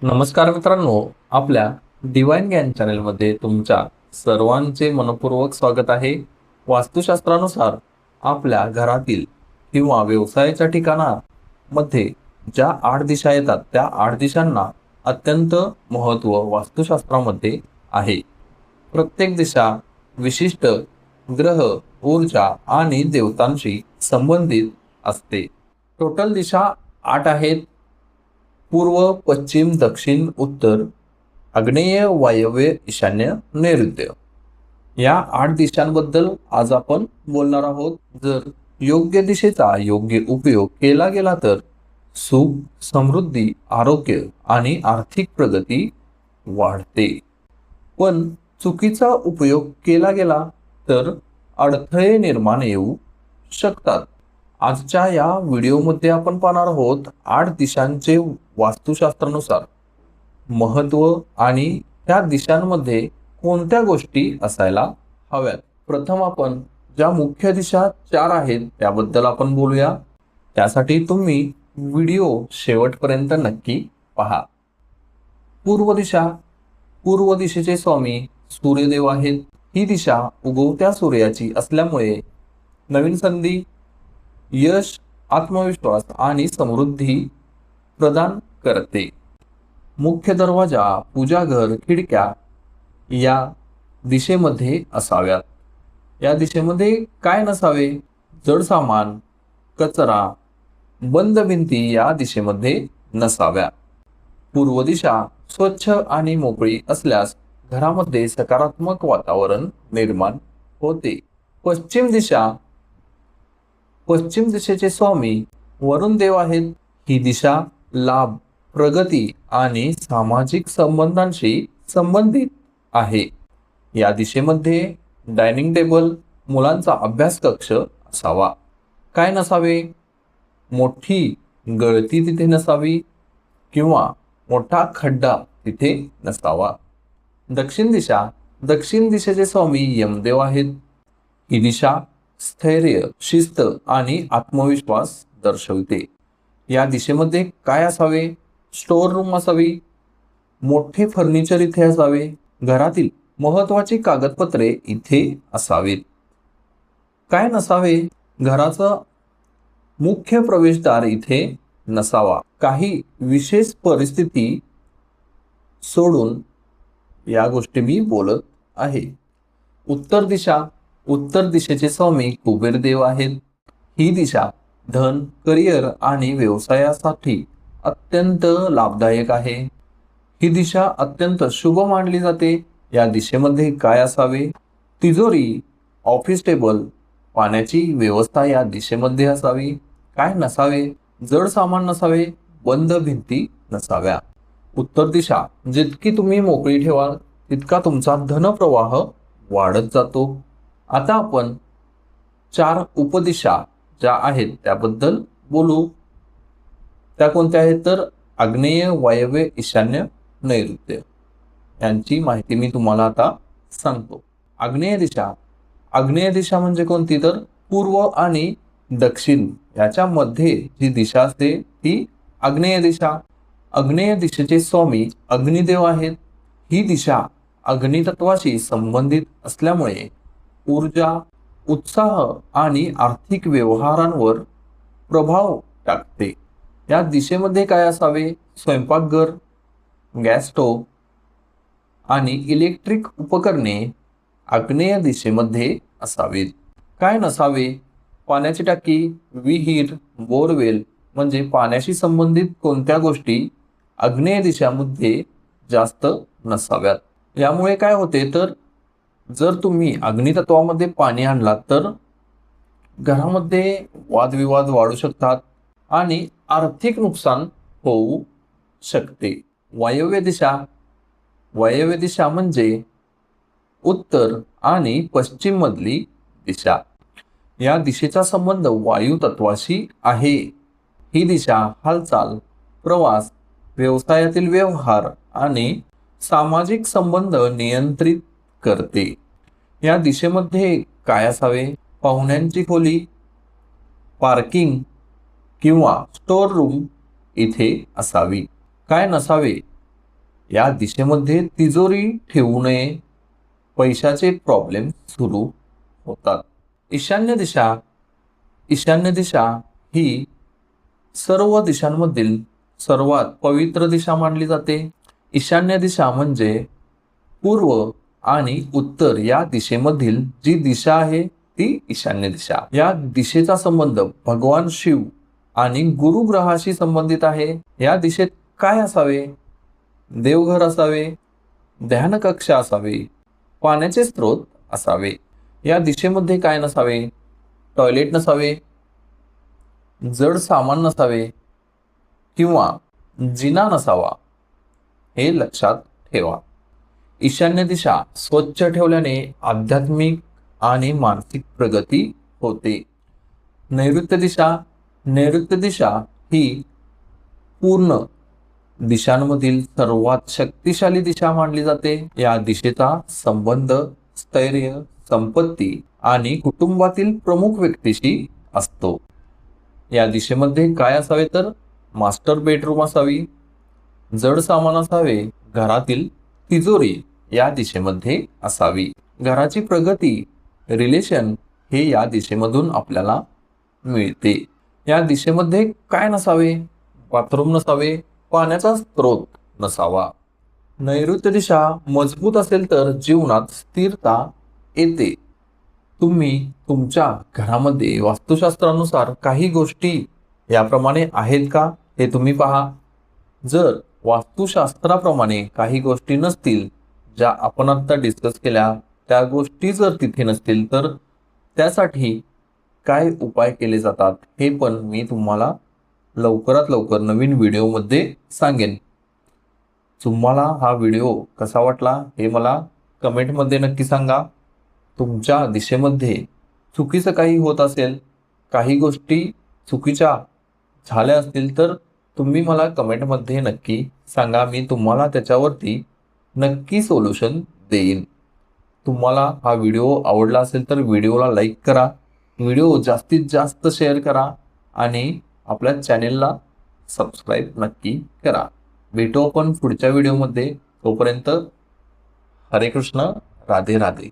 नमस्कार मित्रांनो, आपल्या डिवाइन ज्ञान चॅनलमध्ये तुमच्या सर्वांचे मनपूर्वक स्वागत आहे. वास्तुशास्त्रानुसार आपल्या घरातील किंवा व्यवसायाच्या ठिकाणामध्ये ज्या 8 दिशा येतात त्या 8 दिशांना अत्यंत महत्त्व वास्तुशास्त्रामध्ये आहे. प्रत्येक दिशा विशिष्ट ग्रह, ऊर्जा आणि देवतांशी संबंधित असते. टोटल दिशा 8 आहेत. पूर्व, पश्चिम, दक्षिण, उत्तर, आग्नेय, वायव्य, ईशान्य, नैऋत्य या 8 दिशांबद्दल आज आपण बोलणार आहोत. जर योग्य दिशेचा योग्य उपयोग केला गेला तर सुख, समृद्धी, आरोग्य आणि आर्थिक प्रगती वाढते. पण चुकीचा उपयोग केला गेला तर अडथळे निर्माण येऊ शकतात. आजच्या या व्हिडिओमध्ये आपण पाहणार आहोत 8 दिशांचे वास्तुशास्त्रानुसार महत्त्व आणि त्या दिशांमध्ये कोणत्या गोष्टी असायला हव्यात. प्रथम आपण ज्या मुख्य दिशा 4 आहेत त्याबद्दल आपण बोलूया. त्यासाठी तुम्ही व्हिडिओ शेवटपर्यंत नक्की पहा. पूर्व दिशा. पूर्व दिशेचे स्वामी सूर्यदेव आहेत. ही दिशा उगवत्या सूर्याची असल्यामुळे नवीन संधी, यश, आत्मविश्वास आणि समृद्धी प्रदान करते. मुख्य दरवाजा, पूजाघर, खिडक्या या दिशेमध्ये असाव्यात. या दिशेमध्ये काय नसावे? जड सामान, कचरा, बंद भिंती या दिशेमध्ये नसाव्या. पूर्व दिशा स्वच्छ आणि मोकळी असल्यास घरामध्ये सकारात्मक वातावरण निर्माण होते. पश्चिम दिशा. पश्चिम दिशेचे स्वामी वरुण देव आहेत. ही दिशा लाभ, प्रगती आणि सामाजिक संबंधांशी संबंधित आहे. या दिशेमध्ये डायनिंग टेबल, मुलांचा अभ्यास कक्ष असावा. काय नसावे? मोठी गळती तिथे नसावी किंवा मोठा खड्डा तिथे नसावा. दक्षिण दिशा. दक्षिण दिशेचे स्वामी यमदेव आहेत. ही दिशा स्थैर्य, शिस्त आणि आत्मविश्वास दर्शवते. या दिशेमध्ये काय असावे? स्टोअर रूम असावी. मोठे फर्निचर इथे असावे. घरातील महत्वाची कागदपत्रे इथे असावीत. काय नसावे? घराचा मुख्य प्रवेशद्वार इथे नसावा. काही विशेष परिस्थिती सोडून या गोष्टी मी बोलत आहे. उत्तर दिशा. उत्तर दिशेचे स्वामी कुबेरदेव आहेत. ही दिशा धन, करिअर आणि व्यवसायासाठी अत्यंत लाभदायक आहे. ही दिशा अत्यंत शुभ मानली जाते. या दिशेमध्ये काय असावे? तिजोरी, ऑफिस टेबल, पाण्याची व्यवस्था या दिशेमध्ये असावी. काय नसावे? जड सामान नसावे. बंद भिंती नसाव्या. उत्तर दिशा जितकी तुम्ही मोकळी ठेवाल तितका तुमचा धनप्रवाह वाढत जातो. आता आपण 4 उपदिशा ज्या आहेत त्याबद्दल बोलू. त्या कोणत्या आहेत तर आग्नेय, वायव्य, ईशान्य, नैऋत्य यांची माहिती मी तुम्हाला आता सांगतो. आग्नेय दिशा. आग्नेय दिशा म्हणजे कोणती तर पूर्व आणि दक्षिण याच्या मध्ये जी दिशा असते ती आग्नेय दिशा. आग्नेय दिशेचे स्वामी अग्निदेव आहेत. ही दिशा अग्नितत्वाशी संबंधित असल्यामुळे ऊर्जा, उत्साह आणि आर्थिक व्यवहारांवर प्रभाव टाकते. या दिशेमध्ये काय असावे? स्वयंपाकघर, गॅस स्टोव्ह आणि इलेक्ट्रिक उपकरणे आग्नेय दिशेमध्ये असावीत. काय नसावे? पाण्याची टाकी, विहीर, बोरवेल म्हणजे पाण्याशी संबंधित कोणत्या गोष्टी आग्नेय दिशामध्ये जास्त नसाव्यात. यामुळे काय होते तर जर तुम्ही अग्नितत्वामध्ये पाणी आणलात तर घरामध्ये वादविवाद वाढू शकतात आणि आर्थिक नुकसान होऊ शकते. वायव्य दिशा. वायव्य दिशा म्हणजे उत्तर आणि पश्चिम मधली दिशा. या दिशेचा संबंध वायू तत्वाशी आहे. ही दिशा हालचाल, प्रवास, व्यवसायातील व्यवहार आणि सामाजिक संबंध नियंत्रित करते. या दिशेमध्ये काय असावे? पाहुण्यांची खोली, पार्किंग किंवा स्टोअर रूम इथे असावी. काय नसावे? या दिशेमध्ये तिजोरी ठेवू नये, पैशाचे प्रॉब्लेम सुरू होतात. ईशान्य दिशा ही सर्व दिशांमधील सर्वात पवित्र दिशा मानली जाते. ईशान्य दिशा म्हणजे पूर्व आणि उत्तर या दिशेमधील जी दिशा आहे ती ईशान्य दिशा. या दिशेचा संबंध भगवान शिव आणि गुरु ग्रहाशी संबंधित आहे. या दिशेत काय असावे? देवघर असावे, ध्यान कक्ष असावे, पाण्याचे स्रोत असावे. या दिशेमध्ये काय नसावे? टॉयलेट नसावे, जड सामान नसावे किंवा जिना नसावा, हे लक्षात ठेवा. ईशान्य दिशा स्वच्छ ठेवल्याने आध्यात्मिक आणि मानसिक प्रगती होते. नैऋत्य दिशा ही पूर्ण दिशांमधील सर्वात शक्तिशाली दिशा मानली जाते. या दिशेचा संबंध स्थैर्य, संपत्ती आणि कुटुंबातील प्रमुख व्यक्तीशी असतो. या दिशेमध्ये काय असावे तर मास्टर बेडरूम असावी, जड सामान असावे, घरातील तिजोरी या दिशेमध्ये असावी. घराची प्रगती, रिलेशन हे या दिशेमधून आपल्याला मिळते. या दिशेमध्ये काय नसावे? बाथरूम नसावे, पाण्याचा स्रोत नसावा. नैऋत्य दिशा मजबूत असेल तर जीवनात स्थिरता येते. तुम्ही तुमच्या घरामध्ये वास्तुशास्त्रानुसार काही गोष्टी याप्रमाणे आहेत का हे तुम्ही पहा. जर वास्तुशास्त्राप्रमाणे काही गोष्टी नसतील, ज्या आपण आता डिस्कस केल्या त्या गोष्टी जर तिथे नसतील तर त्यासाठी काय उपाय केले जातात हे पण मी तुम्हाला लवकरात लवकर नवीन व्हिडिओमध्ये सांगेन. तुम्हाला हा व्हिडिओ कसा वाटला हे मला कमेंटमध्ये नक्की सांगा. तुमच्या दिशेमध्ये चुकीचं काही होत असेल, काही गोष्टी चुकीच्या झाल्या असतील तर तुम्ही मला कमेंटमध्ये नक्की सांगा. मी तुम्हाला त्याच्यावरती नक्की सोल्युशन देईन. तुम्हाला हा व्हिडिओ आवडला असेल तर व्हिडिओला लाईक करा, व्हिडिओ जास्तीत जास्त शेअर करा आणि आपल्या चॅनेलला सबस्क्राईब नक्की करा. भेटू आपण पुढच्या व्हिडिओमध्ये. तोपर्यंत हरे कृष्ण, राधे राधे.